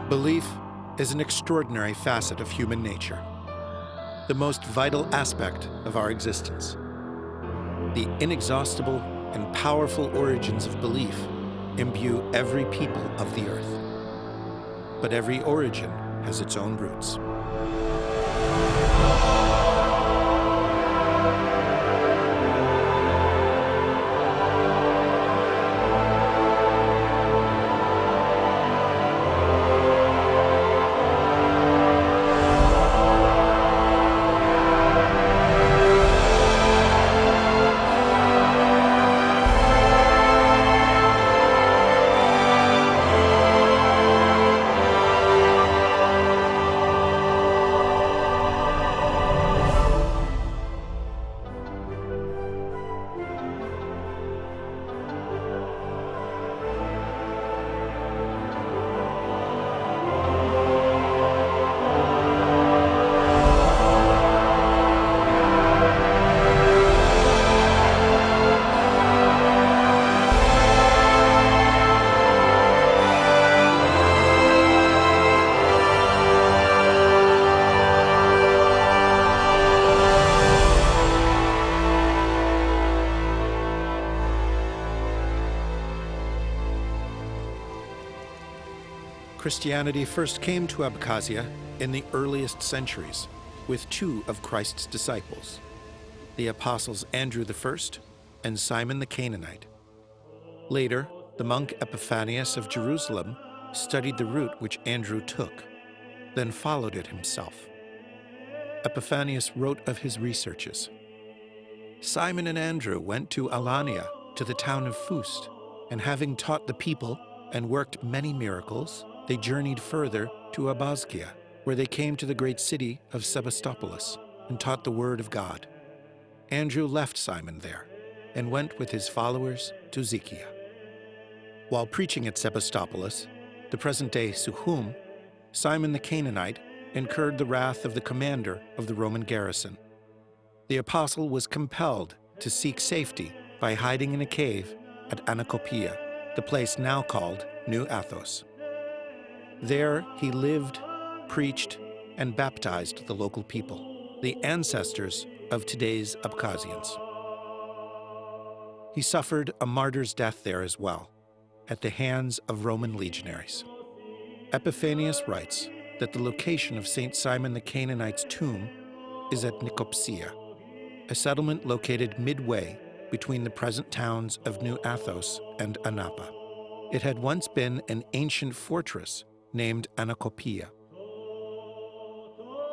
Belief is an extraordinary facet of human nature, the most vital aspect of our existence. The inexhaustible and powerful origins of belief imbue every people of the earth. But every origin has its own roots. Christianity first came to Abkhazia in the earliest centuries with two of Christ's disciples, the apostles Andrew I and Simon the Canaanite. Later, the monk Epiphanius of Jerusalem studied the route which Andrew took, then followed it himself. Epiphanius wrote of his researches. Simon and Andrew went to Alania, to the town of Fust, and having taught the people and worked many miracles, they journeyed further to Abkhazia, where they came to the great city of Sebastopol and taught the word of God. Andrew left Simon there and went with his followers to Zykia. While preaching at Sebastopol, the present-day Sukhum, Simon the Canaanite incurred the wrath of the commander of the Roman garrison. The apostle was compelled to seek safety by hiding in a cave at Anacopia, the place now called New Athos. There he lived, preached, and baptized the local people, the ancestors of today's Abkhazians. He suffered a martyr's death there as well, at the hands of Roman legionaries. Epiphanius writes that the location of St. Simon the Canaanite's tomb is at Nicosia, a settlement located midway between the present towns of New Athos and Anapa. It had once been an ancient fortress named Anacopia.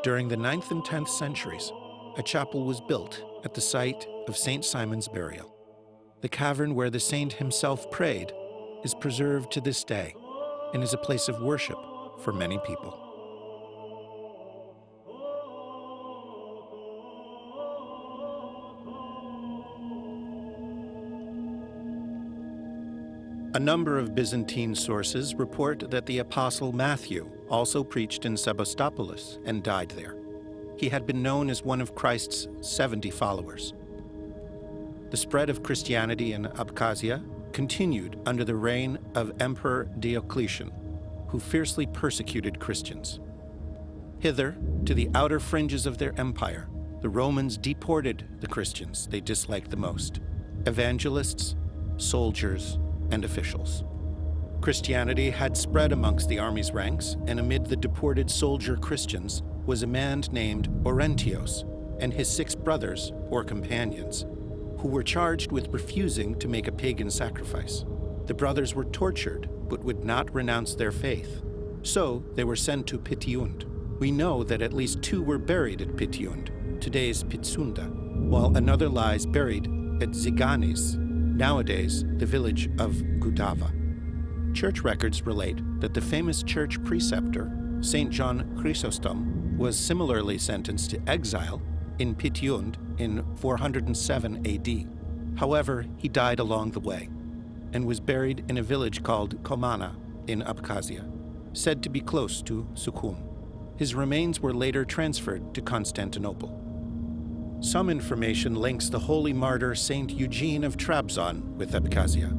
During the 9th and 10th centuries, a chapel was built at the site of St. Simon's burial. The cavern where the saint himself prayed is preserved to this day and is a place of worship for many people. A number of Byzantine sources report that the apostle Matthew also preached in Sebastopol and died there. He had been known as one of Christ's 70 followers. The spread of Christianity in Abkhazia continued under the reign of Emperor Diocletian, who fiercely persecuted Christians. Hither, to the outer fringes of their empire, the Romans deported the Christians they disliked the most: evangelists, soldiers, and officials. Christianity had spread amongst the army's ranks, and amid the deported soldier Christians was a man named Orentios and his 6 brothers, or companions, who were charged with refusing to make a pagan sacrifice. The brothers were tortured, but would not renounce their faith. So they were sent to Pitiund. We know that at least 2 were buried at Pitiund, today's Pitsunda, while another lies buried at Ziganis, nowadays the village of Gudava. Church records relate that the famous church preceptor, St. John Chrysostom, was similarly sentenced to exile in Pitiund in 407 AD. However, he died along the way and was buried in a village called Komana in Abkhazia, said to be close to Sukhum. His remains were later transferred to Constantinople. Some information links the holy martyr Saint Eugene of Trabzon with Abkhazia,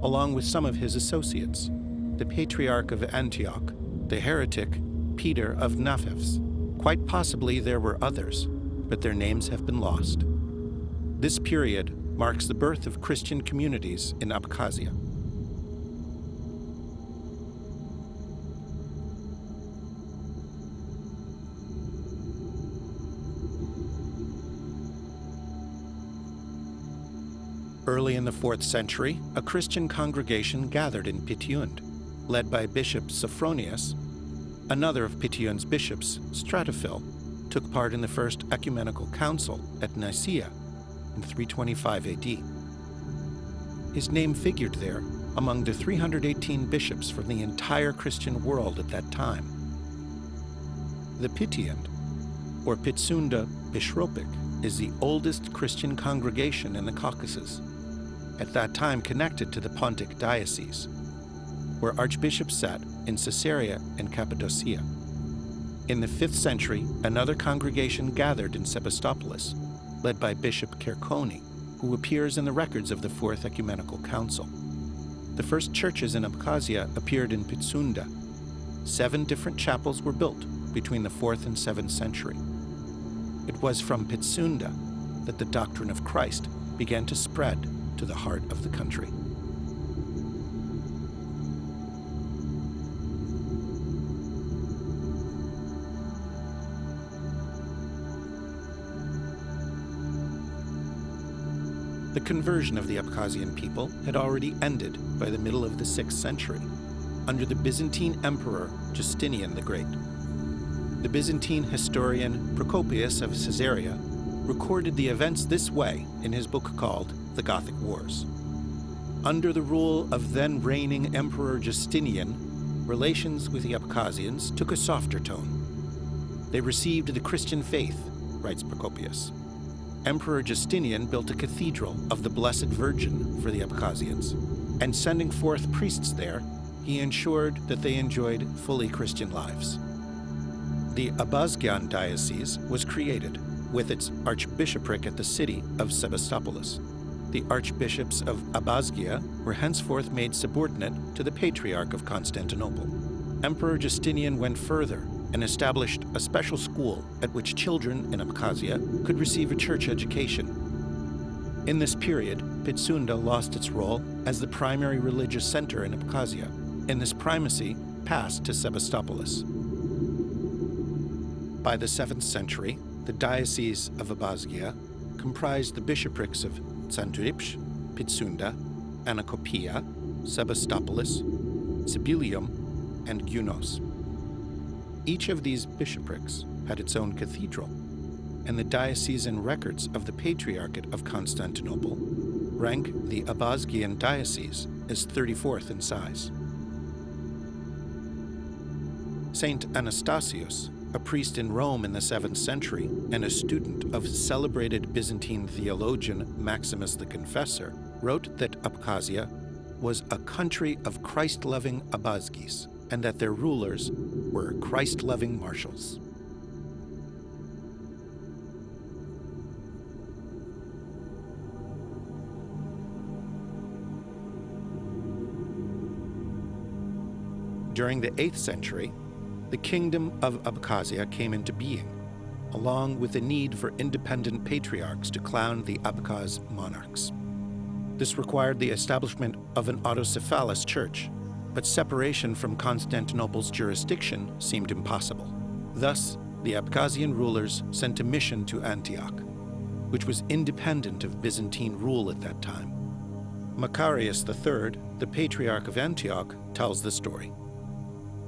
along with some of his associates, the Patriarch of Antioch, the heretic Peter of Nafevs. Quite possibly there were others, but their names have been lost. This period marks the birth of Christian communities in Abkhazia. Early in the 4th century, a Christian congregation gathered in Pitiund, led by Bishop Sophronius. Another of Pitiund's bishops, Stratophil, took part in the First Ecumenical Council at Nicaea in 325 AD. His name figured there among the 318 bishops from the entire Christian world at that time. The Pitiund, or Pitsunda Bishropik, is the oldest Christian congregation in the Caucasus, at that time connected to the Pontic diocese, where archbishops sat in Caesarea and Cappadocia. In the 5th century, another congregation gathered in Sebastopolis, led by Bishop Kerkoni, who appears in the records of the 4th Ecumenical Council. The first churches in Abkhazia appeared in Pitsunda. 7 different chapels were built between the 4th and 7th century. It was from Pitsunda that the doctrine of Christ began to spread to the heart of the country. The conversion of the Abkhazian people had already ended by the middle of the 6th century, under the Byzantine Emperor Justinian the Great. The Byzantine historian Procopius of Caesarea recorded the events this way in his book called The Gothic Wars. Under the rule of then-reigning Emperor Justinian, relations with the Abkhazians took a softer tone. They received the Christian faith, writes Procopius. Emperor Justinian built a cathedral of the Blessed Virgin for the Abkhazians, and sending forth priests there, he ensured that they enjoyed fully Christian lives. The Abkhazgian diocese was created, with its archbishopric at the city of Sebastopolis. The archbishops of Abkhazia were henceforth made subordinate to the Patriarch of Constantinople. Emperor Justinian went further and established a special school at which children in Abkhazia could receive a church education. In this period, Pitsunda lost its role as the primary religious center in Abkhazia, and this primacy passed to Sebastopolis. By the 7th century, the Diocese of Abkhazia comprised the bishoprics of Tsandripsh, Pitsunda, Anacopia, Sebastopolis, Sibilium, and Gyunos. Each of these bishoprics had its own cathedral, and the diocesan records of the Patriarchate of Constantinople rank the Abkhazgian diocese as 34th in size. Saint Anastasius, a priest in Rome in the 7th century and a student of celebrated Byzantine theologian Maximus the Confessor, wrote that Abkhazia was a country of Christ-loving Abkhazgis, and that their rulers were Christ-loving marshals. During the 8th century, the Kingdom of Abkhazia came into being, along with the need for independent patriarchs to crown the Abkhaz monarchs. This required the establishment of an autocephalous church, but separation from Constantinople's jurisdiction seemed impossible. Thus, the Abkhazian rulers sent a mission to Antioch, which was independent of Byzantine rule at that time. Macarius III, the Patriarch of Antioch, tells the story.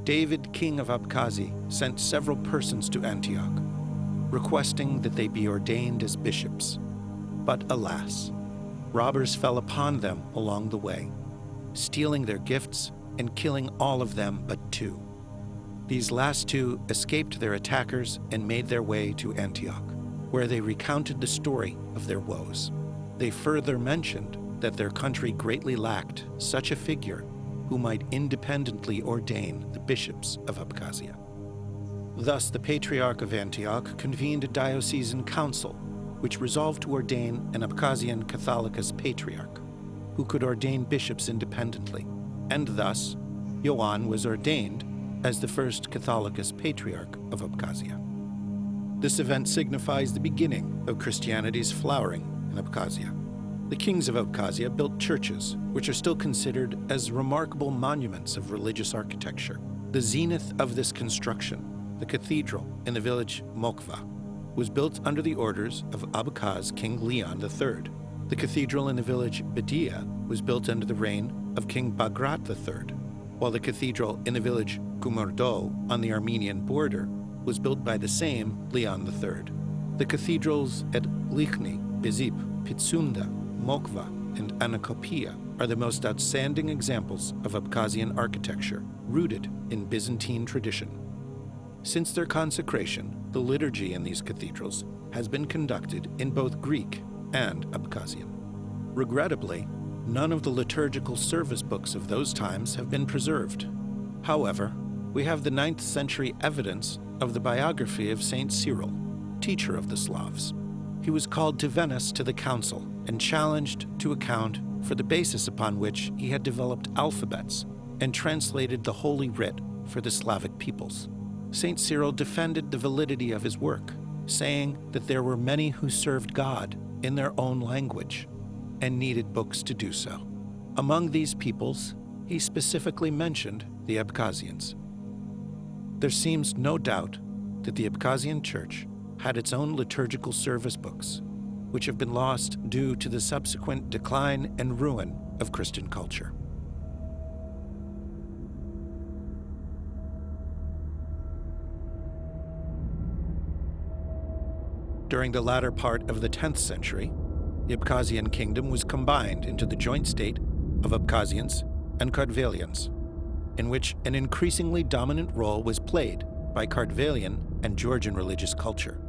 David, king of Abkhazia, sent several persons to Antioch, requesting that they be ordained as bishops. But alas, robbers fell upon them along the way, stealing their gifts and killing all of them but two. These last two escaped their attackers and made their way to Antioch, where they recounted the story of their woes. They further mentioned that their country greatly lacked such a figure who might independently ordain the bishops of Abkhazia. Thus, the Patriarch of Antioch convened a diocesan council, which resolved to ordain an Abkhazian Catholicos Patriarch, who could ordain bishops independently, and thus, Ioan was ordained as the first Catholicos Patriarch of Abkhazia. This event signifies the beginning of Christianity's flowering in Abkhazia. The kings of Abkhazia built churches, which are still considered as remarkable monuments of religious architecture. The zenith of this construction, the cathedral in the village Mokhva, was built under the orders of Abkhaz King Leon III. The cathedral in the village Bedia was built under the reign of King Bagrat III, while the cathedral in the village Gumurdo on the Armenian border was built by the same Leon III. The cathedrals at Likhny, Bizip, Pitsunda, Mokhva, and Anacopia are the most outstanding examples of Abkhazian architecture rooted in Byzantine tradition. Since their consecration, the liturgy in these cathedrals has been conducted in both Greek and Abkhazian. Regrettably, none of the liturgical service books of those times have been preserved. However, we have the 9th century evidence of the biography of Saint Cyril, teacher of the Slavs. He was called to Venice to the council and challenged to account for the basis upon which he had developed alphabets and translated the Holy Writ for the Slavic peoples. Saint Cyril defended the validity of his work, saying that there were many who served God in their own language and needed books to do so. Among these peoples, he specifically mentioned the Abkhazians. There seems no doubt that the Abkhazian Church had its own liturgical service books, which have been lost due to the subsequent decline and ruin of Christian culture. During the latter part of the 10th century, the Abkhazian kingdom was combined into the joint state of Abkhazians and Kartvelians, in which an increasingly dominant role was played by Kartvelian and Georgian religious culture.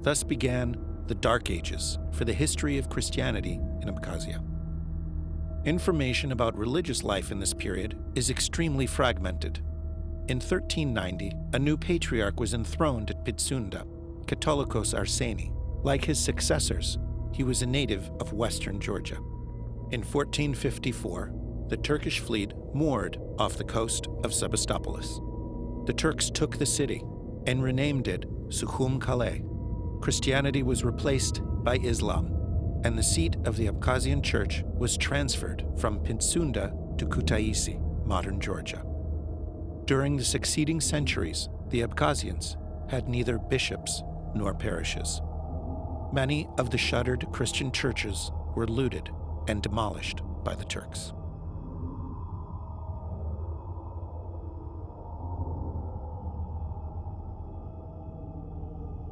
Thus began the Dark Ages for the history of Christianity in Abkhazia. Information about religious life in this period is extremely fragmented. In 1390, a new patriarch was enthroned at Pitsunda, Catholicos Arseni. Like his successors, he was a native of western Georgia. In 1454, the Turkish fleet moored off the coast of Sebastopolis. The Turks took the city and renamed it Sukhum Kale. Christianity was replaced by Islam, and the seat of the Abkhazian church was transferred from Pitsunda to Kutaisi, modern Georgia. During the succeeding centuries, the Abkhazians had neither bishops nor parishes. Many of the shuttered Christian churches were looted and demolished by the Turks.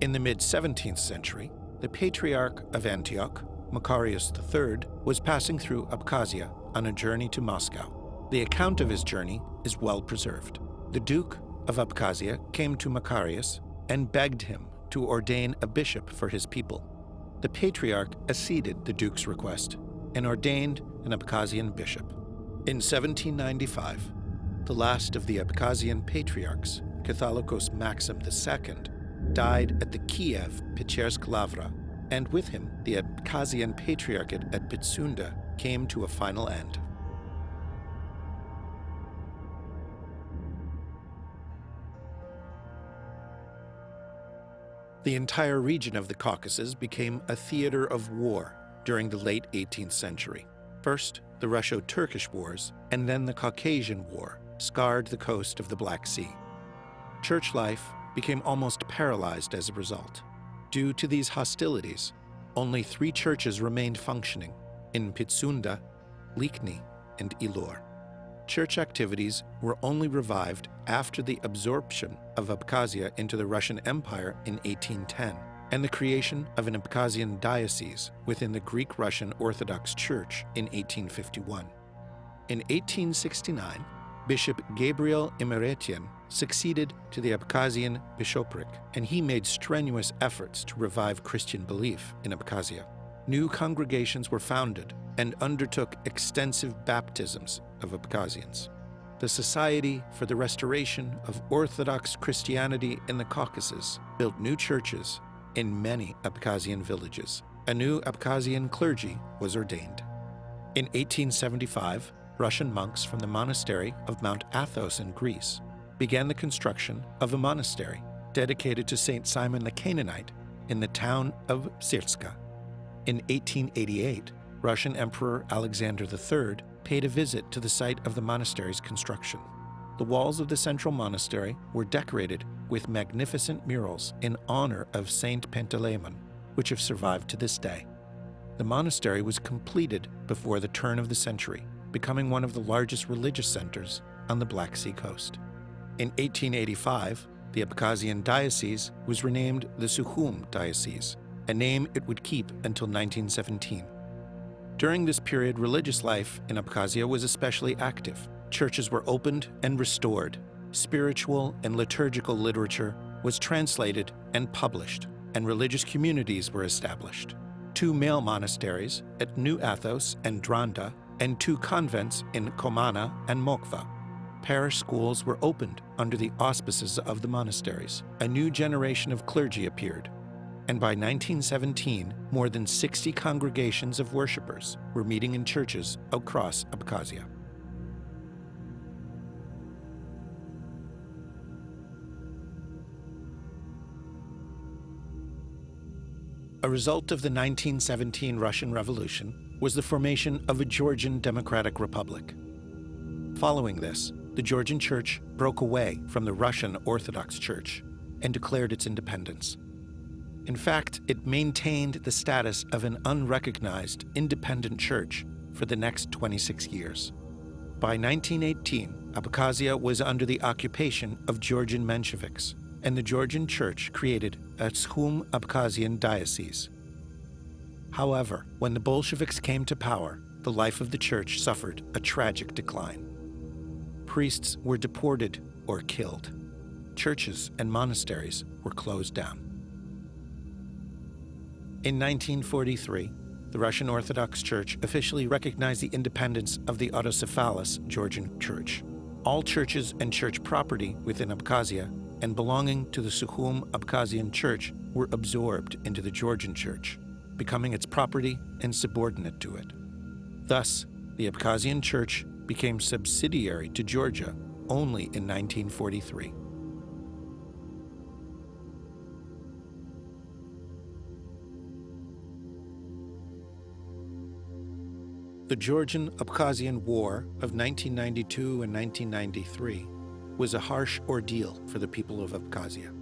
In the mid-17th century, the Patriarch of Antioch, Macarius III, was passing through Abkhazia on a journey to Moscow. The account of his journey is well preserved. The Duke of Abkhazia came to Macarius and begged him to ordain a bishop for his people. The Patriarch acceded the Duke's request and ordained an Abkhazian bishop. In 1795, the last of the Abkhazian patriarchs, Catholicos Maxim II, died at the Kiev Pechersk Lavra, and with him the Abkhazian Patriarchate at Pitsunda came to a final end. The entire region of the Caucasus became a theater of war during the late 18th century. First, the Russo-Turkish Wars, and then the Caucasian War scarred the coast of the Black Sea. Church life became almost paralyzed as a result. Due to these hostilities, only 3 churches remained functioning in Pitsunda, Likhny, and Ilor. church activities were only revived after the absorption of Abkhazia into the Russian Empire in 1810 and the creation of an Abkhazian diocese within the Greek-Russian Orthodox Church in 1851. In 1869, Bishop Gabriel Imeretian succeeded to the Abkhazian bishopric, and he made strenuous efforts to revive Christian belief in Abkhazia. New congregations were founded and undertook extensive baptisms of Abkhazians. The Society for the Restoration of Orthodox Christianity in the Caucasus built new churches in many Abkhazian villages. A new Abkhazian clergy was ordained. In 1875, Russian monks from the monastery of Mount Athos in Greece began the construction of a monastery dedicated to Saint Simon the Canaanite in the town of Psirska. In 1888, Russian Emperor Alexander III paid a visit to the site of the monastery's construction. The walls of the central monastery were decorated with magnificent murals in honor of Saint Panteleimon, which have survived to this day. The monastery was completed before the turn of the century, becoming one of the largest religious centers on the Black Sea coast. In 1885, the Abkhazian diocese was renamed the Sukhum Diocese, a name it would keep until 1917. During this period, religious life in Abkhazia was especially active. Churches were opened and restored. Spiritual and liturgical literature was translated and published, and religious communities were established. 2 male monasteries at New Athos and Dranda, and 2 convents in Komana and Mokva. Parish schools were opened under the auspices of the monasteries. A new generation of clergy appeared, and by 1917, more than 60 congregations of worshippers were meeting in churches across Abkhazia. A result of the 1917 Russian Revolution was the formation of a Georgian Democratic Republic. Following this, the Georgian Church broke away from the Russian Orthodox Church and declared its independence. In fact, it maintained the status of an unrecognized independent church for the next 26 years. By 1918, Abkhazia was under the occupation of Georgian Mensheviks, and the Georgian Church created a Sukhum Abkhazian diocese. However, when the Bolsheviks came to power, the life of the church suffered a tragic decline. Priests were deported or killed. Churches and monasteries were closed down. In 1943, the Russian Orthodox Church officially recognized the independence of the autocephalous Georgian Church. All churches and church property within Abkhazia and belonging to the Sukhum Abkhazian Church were absorbed into the Georgian Church, becoming its property and subordinate to it. Thus, the Abkhazian Church became subsidiary to Georgia only in 1943. The Georgian-Abkhazian War of 1992 and 1993 was a harsh ordeal for the people of Abkhazia.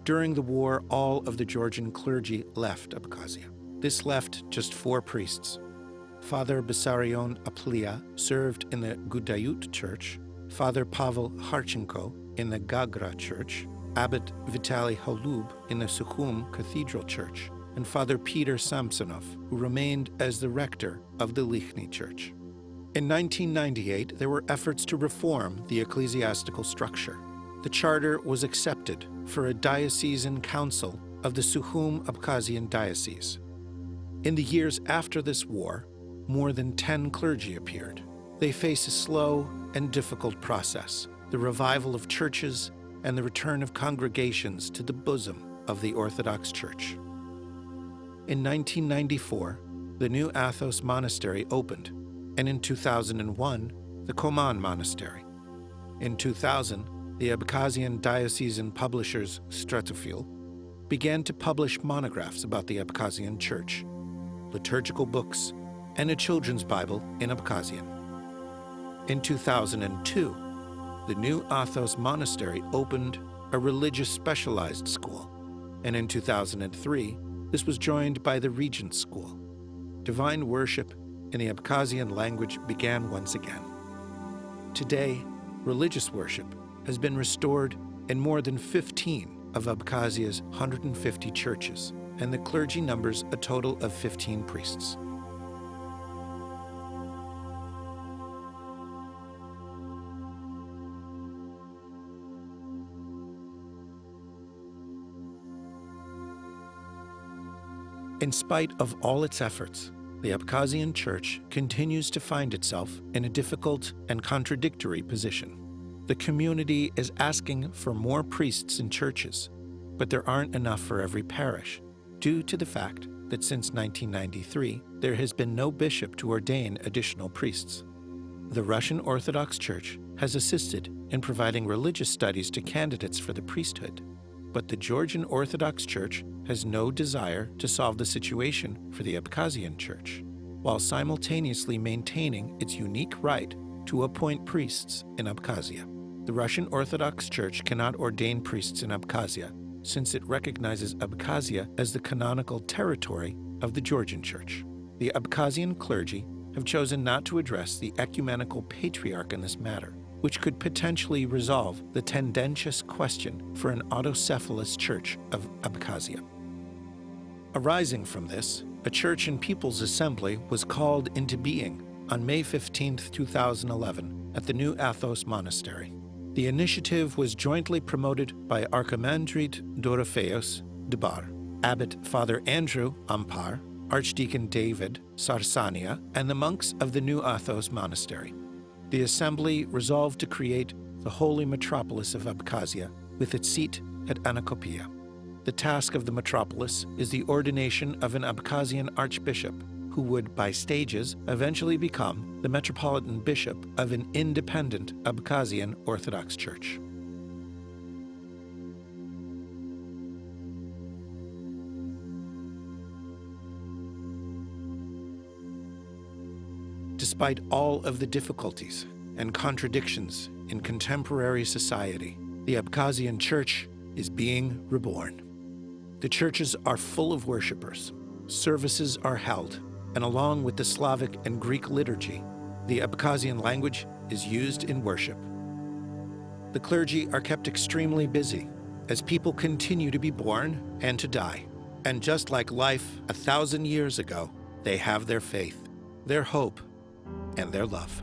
During the war, all of the Georgian clergy left Abkhazia. This left just 4 priests. Father Bessarion Aplia served in the Gudayut Church, Father Pavel Harchenko in the Gagra Church, Abbot Vitaly Holub in the Sukhum Cathedral Church, and Father Peter Samsonov, who remained as the rector of the Lichny Church. In 1998, there were efforts to reform the ecclesiastical structure. The charter was accepted for a diocesan council of the Sukhum Abkhazian Diocese. In the years after this war, more than 10 clergy appeared. They face a slow and difficult process, the revival of churches and the return of congregations to the bosom of the Orthodox Church. In 1994, the New Athos Monastery opened, and in 2001, the Koman Monastery. In 2000, the Abkhazian diocesan publishers Stratophil began to publish monographs about the Abkhazian Church, liturgical books, and a children's Bible in Abkhazian. In 2002, the New Athos Monastery opened a religious specialized school, and in 2003, this was joined by the Regent School. Divine worship in the Abkhazian language began once again. Today, religious worship has been restored in more than 15 of Abkhazia's 150 churches, and the clergy numbers a total of 15 priests. In spite of all its efforts, the Abkhazian Church continues to find itself in a difficult and contradictory position. The community is asking for more priests in churches, but there aren't enough for every parish, due to the fact that since 1993, there has been no bishop to ordain additional priests. The Russian Orthodox Church has assisted in providing religious studies to candidates for the priesthood, but the Georgian Orthodox Church has no desire to solve the situation for the Abkhazian Church, while simultaneously maintaining its unique right to appoint priests in Abkhazia. The Russian Orthodox Church cannot ordain priests in Abkhazia, since it recognizes Abkhazia as the canonical territory of the Georgian Church. The Abkhazian clergy have chosen not to address the ecumenical patriarch in this matter, which could potentially resolve the tendentious question for an autocephalous Church of Abkhazia. Arising from this, a Church and People's Assembly was called into being on May 15, 2011, at the new Athos Monastery. The initiative was jointly promoted by Archimandrite Dorofeus, Dbar, Abbot Father Andrew, Ampar, Archdeacon David, Sarsania, and the monks of the new Athos Monastery. The assembly resolved to create the holy metropolis of Abkhazia with its seat at Anacopia. The task of the metropolis is the ordination of an Abkhazian archbishop who would, by stages, eventually become the metropolitan bishop of an independent Abkhazian Orthodox Church. Despite all of the difficulties and contradictions in contemporary society, the Abkhazian Church is being reborn. The churches are full of worshipers, services are held, and along with the Slavic and Greek liturgy, the Abkhazian language is used in worship. The clergy are kept extremely busy as people continue to be born and to die. And just like life 1,000 years ago, they have their faith, their hope, and their love.